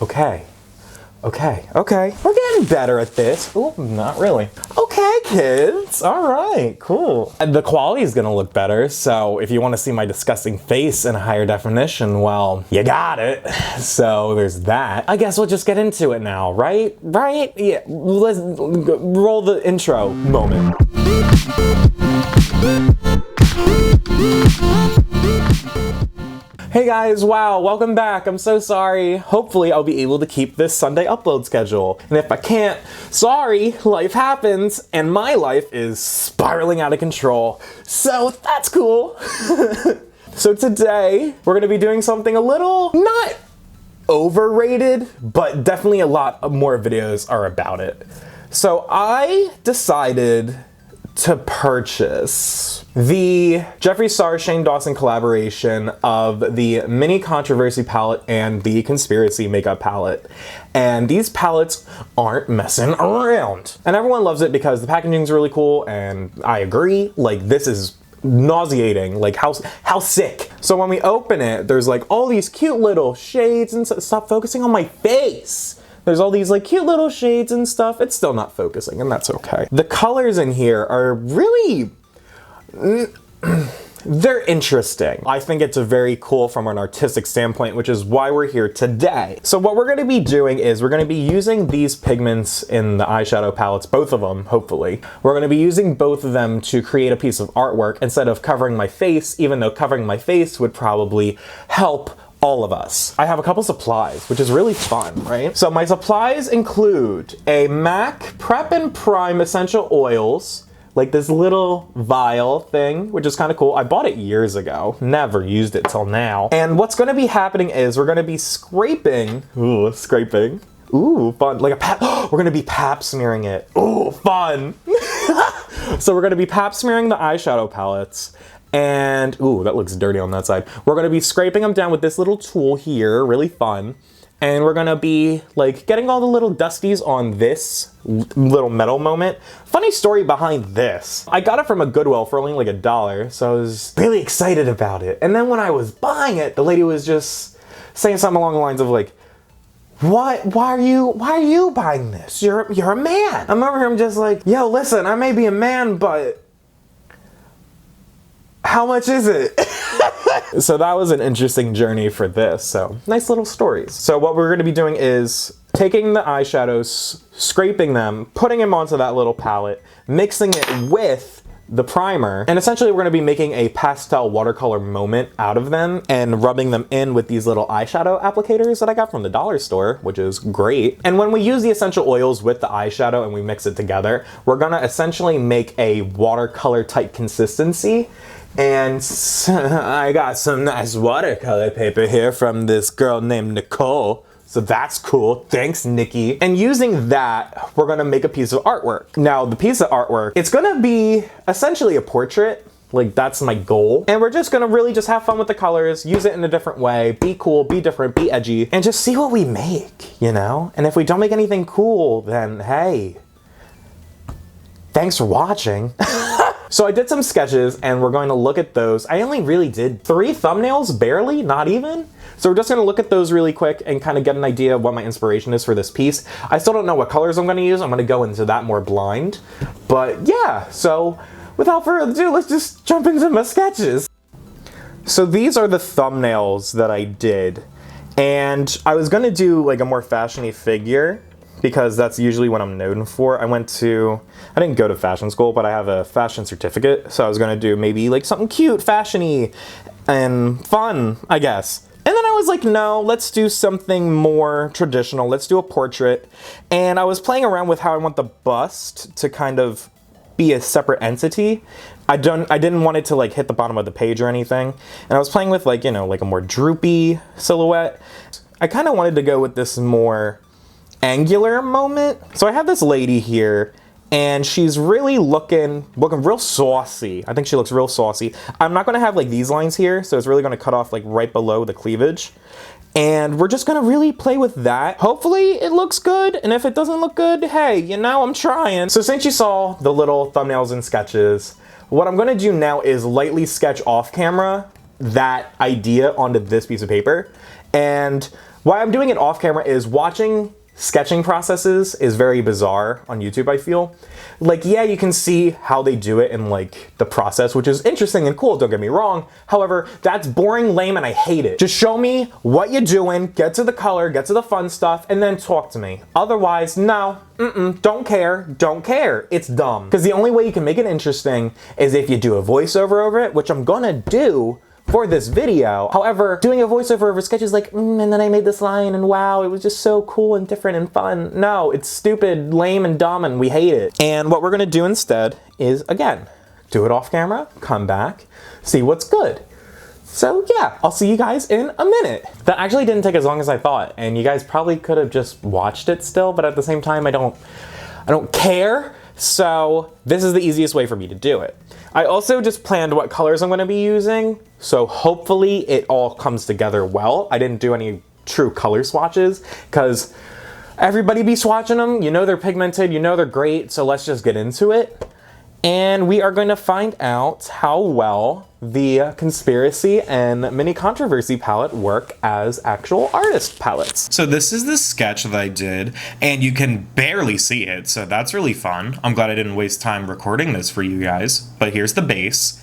Okay. Okay, okay. We're getting better at this. Ooh, not really. Okay, kids. All right, cool. And the quality is gonna look better, so if you want to see my disgusting face in a higher definition, well, you got it. So there's that. I guess we'll just get into it now, right? Right? Yeah, let's roll the intro moment. Hey guys, wow, welcome back. I'm so sorry. Hopefully I'll be able to keep this Sunday upload schedule. And if I can't, sorry, life happens, and my life is spiraling out of control. So that's cool. So today, we're gonna be doing something a little, not overrated, but definitely a lot more videos are about it. So I decided to purchase the Jeffree Shane Dawson collaboration of the Mini Controversy palette and the Conspiracy makeup palette. And these palettes aren't messing around. And everyone loves it because the packaging's really cool, and I agree, like this is nauseating, like how sick. So when we open it, there's like all these cute little shades and stop focusing on my face. There's all these like cute little shades and stuff. It's still not focusing, and that's okay. The colors in here are really, they're interesting. I think it's very cool from an artistic standpoint, which is why we're here today. So what we're gonna be doing is we're gonna be using these pigments in the eyeshadow palettes, both of them, hopefully. We're gonna be using both of them to create a piece of artwork instead of covering my face, even though covering my face would probably help all of us. I have a couple supplies, which is really fun, right? So my supplies include a MAC Prep and Prime Essential Oils, like this little vial thing, which is kind of cool. I bought it years ago, never used it till now. And what's gonna be happening is we're gonna be scraping, ooh, fun, like a pap, we're gonna be pap smearing it. Ooh, fun. So we're gonna be pap smearing the eyeshadow palettes. And, ooh, that looks dirty on that side. We're gonna be scraping them down with this little tool here, really fun. And we're gonna be like getting all the little dusties on this little metal moment. Funny story behind this. I got it from a Goodwill for only like $1, so I was really excited about it. And then when I was buying it, the lady was just saying something along the lines of like, why are you buying this? You're a man. I remember him just like, yo, listen, I may be a man, but how much is it? So that was an interesting journey for this. So nice little stories. So what we're gonna be doing is taking the eyeshadows, scraping them, putting them onto that little palette, mixing it with the primer, and essentially we're gonna be making a pastel watercolor moment out of them and rubbing them in with these little eyeshadow applicators that I got from the dollar store, which is great. And when we use the essential oils with the eyeshadow and we mix it together, we're gonna essentially make a watercolor type consistency. And I got some nice watercolor paper here from this girl named Nicole. So that's cool. Thanks, Nikki. And using that, we're gonna make a piece of artwork. Now, the piece of artwork, it's gonna be essentially a portrait. Like, that's my goal. And we're just gonna really just have fun with the colors, use it in a different way, be cool, be different, be edgy, and just see what we make, you know? And if we don't make anything cool, then hey, thanks for watching. So I did some sketches and we're going to look at those. I only really did 3 thumbnails, barely, not even. So we're just gonna look at those really quick and kind of get an idea of what my inspiration is for this piece. I still don't know what colors I'm gonna use. I'm gonna go into that more blind. But yeah, so without further ado, let's just jump into my sketches. So these are the thumbnails that I did. And I was gonna do like a more fashiony figure, because that's usually what I'm known for. I didn't go to fashion school, but I have a fashion certificate, so I was gonna do maybe like something cute, fashiony, and fun, I guess. And then I was like, no, let's do something more traditional. Let's do a portrait. And I was playing around with how I want the bust to kind of be a separate entity. I didn't want it to like hit the bottom of the page or anything. And I was playing with like, you know, like a more droopy silhouette. I kind of wanted to go with this more angular moment. So I have this lady here and she's really looking real saucy. I think she looks real saucy. I'm not gonna have like these lines here, so it's really gonna cut off like right below the cleavage. And we're just gonna really play with that. Hopefully it looks good, and if it doesn't look good, hey, you know, I'm trying. So since you saw the little thumbnails and sketches, what I'm gonna do now is lightly sketch off camera that idea onto this piece of paper. And Why I'm doing it off camera is watching sketching processes is very bizarre on YouTube, I feel. Like, yeah, you can see how they do it in like the process, which is interesting and cool, don't get me wrong. However, that's boring, lame, and I hate it. Just show me what you're doing, get to the color, get to the fun stuff, and then talk to me. Otherwise, no, don't care, it's dumb. Because the only way you can make it interesting is if you do a voiceover over it, which I'm gonna do for this video. However, doing a voiceover over sketch is like, and then I made this line and wow, it was just so cool and different and fun. No, it's stupid, lame, and dumb, and we hate it. And what we're gonna do instead is, again, do it off camera, come back, see what's good. So yeah, I'll see you guys in a minute. That actually didn't take as long as I thought, and you guys probably could have just watched it still, but at the same time, I don't care. So this is the easiest way for me to do it. I also just planned what colors I'm gonna be using, so hopefully it all comes together well. I didn't do any true color swatches, because everybody be swatching them, you know they're pigmented, you know they're great, so let's just get into it. And we are going to find out how well the Conspiracy and Mini Controversy palette work as actual artist palettes. So this is the sketch that I did, and you can barely see it, so that's really fun. I'm glad I didn't waste time recording this for you guys, but here's the base.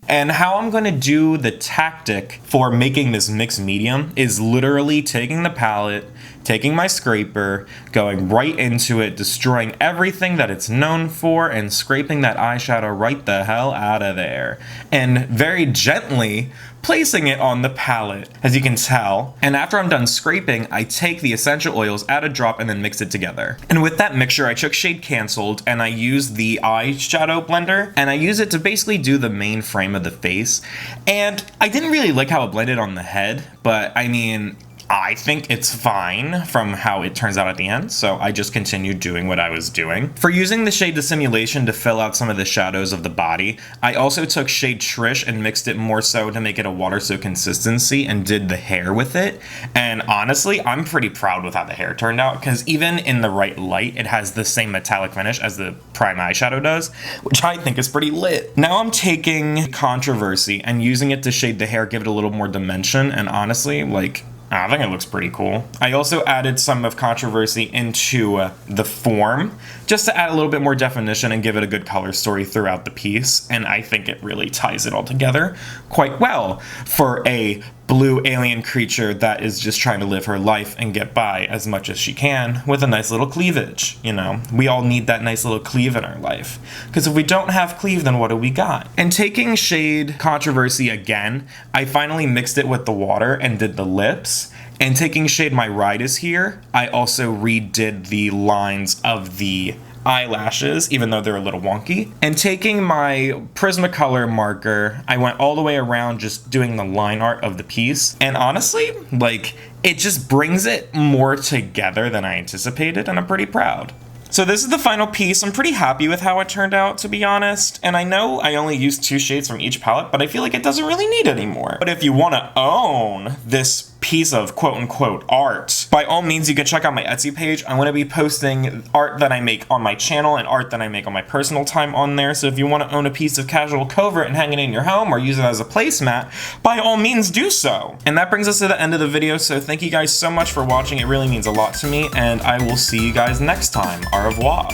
And how I'm going to do the tactic for making this mixed medium is literally taking the palette, taking my scraper, going right into it, destroying everything that it's known for, and scraping that eyeshadow right the hell out of there. And very gently placing it on the palette, as you can tell. And after I'm done scraping, I take the essential oils, add a drop, and then mix it together. And with that mixture, I took shade Canceled, and I used the eyeshadow blender, and I use it to basically do the main frame of the face. And I didn't really like how it blended on the head, but I mean, I think it's fine from how it turns out at the end, so I just continued doing what I was doing. For using the shade Dissimulation to fill out some of the shadows of the body, I also took shade Trish and mixed it more so to make it a water soak consistency and did the hair with it. And honestly, I'm pretty proud with how the hair turned out, because even in the right light, it has the same metallic finish as the prime eyeshadow does, which I think is pretty lit. Now I'm taking Controversy and using it to shade the hair, give it a little more dimension, and honestly, like, I think it looks pretty cool. I also added some of Controversy into the form, just to add a little bit more definition and give it a good color story throughout the piece, and I think it really ties it all together quite well for a blue alien creature that is just trying to live her life and get by as much as she can with a nice little cleavage. You know, we all need that nice little cleave in our life, because if we don't have cleave, then what do we got? And taking shade Controversy again, I finally mixed it with the water and did the lips. And taking shade My Ride Is Here, I also redid the lines of the eyelashes, even though they're a little wonky. And taking my Prismacolor marker, I went all the way around just doing the line art of the piece. And honestly, like, it just brings it more together than I anticipated, and I'm pretty proud. So this is the final piece. I'm pretty happy with how it turned out, to be honest. And I know I only used 2 shades from each palette, but I feel like it doesn't really need any more. But if you want to own this piece of quote-unquote art, by all means, you can check out my Etsy page. I'm going to be posting art that I make on my channel and art that I make on my personal time on there. So if you want to own a piece of casual Covert and hang it in your home or use it as a placemat, by all means do so. And that brings us to the end of the video. So thank you guys so much for watching. It really means a lot to me, and I will see you guys next time. Au revoir.